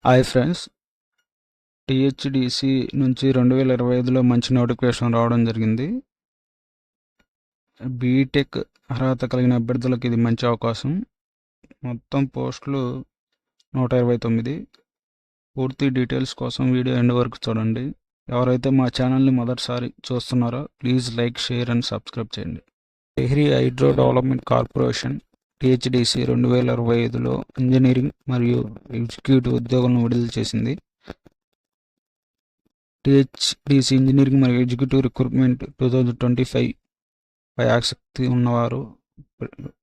Hi friends, టీహెచ్డిసి నుంచి 2025లో మంచి notification రావడం జరిగింది. బీటెక్ అర్హత కలిగిన అభ్యర్థులకు ఇది మంచి అవకాశం. మొత్తం పోస్టులు 129. పూర్తి డీటెయిల్స్ కోసం వీడియో ఎండ్ వరకు చూడండి. ఎవరైతే మా ఛానల్ని మొదటిసారి చూస్తున్నారో please like, share and subscribe చేయండి. Tehri hydro development corporation THDC 2025లో ఇంజనీరింగ్ మరియు ఎగ్జిక్యూటివ్ ఉద్యోగులను విడుదల చేసింది. టీహెచ్డిసి ఇంజనీరింగ్ మరియు ఎగ్జిక్యూటివ్ రిక్రూట్మెంట్ 2025 పై ఆసక్తి ఉన్నవారు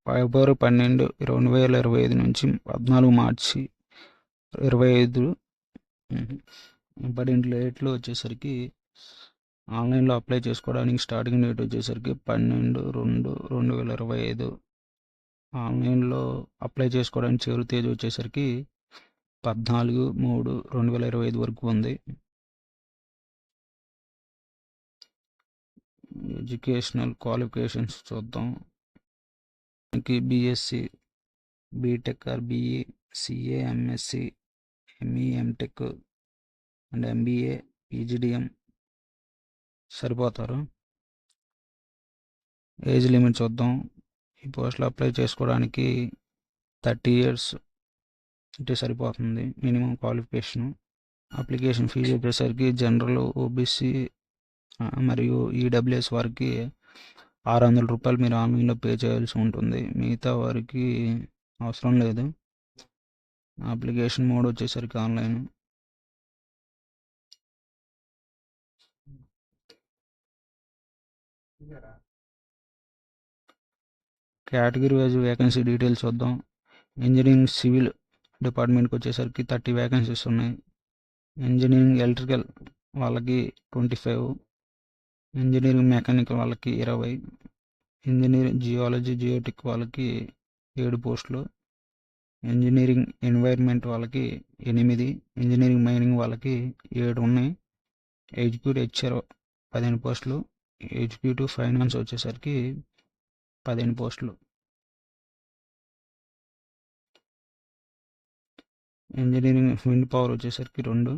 ఫిబ్రవరి 12, 2025 నుంచి 14 మార్చి 25 ఇంపార్టెంట్ డేట్లు వచ్చేసరికి ఆన్లైన్లో అప్లై చేసుకోవడానికి స్టార్టింగ్ డేట్ వచ్చేసరికి 12/2/2025. ఆన్లైన్లో అప్లై చేసుకోవడానికి చివరి తేదీ వచ్చేసరికి 14/3/2025 వరకు ఉంది. ఎడ్యుకేషనల్ క్వాలిఫికేషన్స్ చూద్దాం. BSc, BTech or BE, CA, MSc, ME, MTech and MBA, PGDM సరిపోతారు. ఏజ్ లిమిట్ చూద్దాం. ఈ పోస్టులో అప్లై చేసుకోవడానికి 30 years అంటే సరిపోతుంది మినిమం క్వాలిఫికేషను. అప్లికేషన్ ఫీజు వచ్చేసరికి జనరల్, ఓబీసీ మరియు ఈడబ్ల్యూఎస్ వారికి 600 రూపాయలు మీరు ఆన్లైన్లో పే చేయాల్సి ఉంటుంది. మిగతా వారికి అవసరం లేదు. అప్లికేషన్ మోడ్ వచ్చేసరికి online. Category wise vacancy details చూద్దాం. ఇంజనీరింగ్ సివిల్ డిపార్ట్మెంట్కి వచ్చేసరికి 30 వేకెన్సీస్ ఉన్నాయి. ఇంజనీరింగ్ ఎలక్ట్రికల్ వాళ్ళకి 25, ఇంజనీరింగ్ మెకానికల్ వాళ్ళకి 20, ఇంజనీరింగ్ జియాలజీ, జియోటిక్ వాళ్ళకి 7 పోస్టులు, ఇంజనీరింగ్ ఎన్వైర్న్మెంట్ వాళ్ళకి 8, ఇంజనీరింగ్ మైనింగ్ వాళ్ళకి 7 ఉన్నాయి. ఎగ్జిక్యూటివ్ హెచ్ఆర్ 15 పోస్టులు, ఎగ్జిక్యూటివ్ ఫైనాన్స్ వచ్చేసరికి 15 పోస్టులు. ఇంజనీరింగ్ విండ్ పవర్ వచ్చేసరికి 2.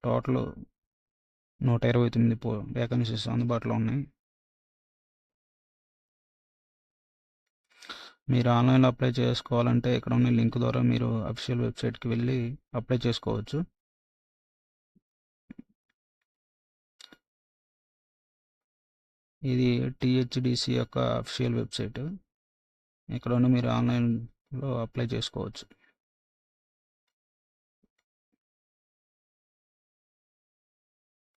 టోటల్ 129 వేకెన్సీస్ అందుబాటులో ఉన్నాయి. మీరు ఆన్లైన్లో అప్లై చేసుకోవాలంటే ఇక్కడ ఉన్న లింక్ ద్వారా మీరు అఫీషియల్ వెబ్సైట్కి వెళ్ళి అప్లై చేసుకోవచ్చు. ఇది టీహెచ్డిసి యొక్క అఫీషియల్ వెబ్సైట్. ఇక్కడ ఉన్న మీరు ఆన్లైన్లో అప్లై చేసుకోవచ్చు.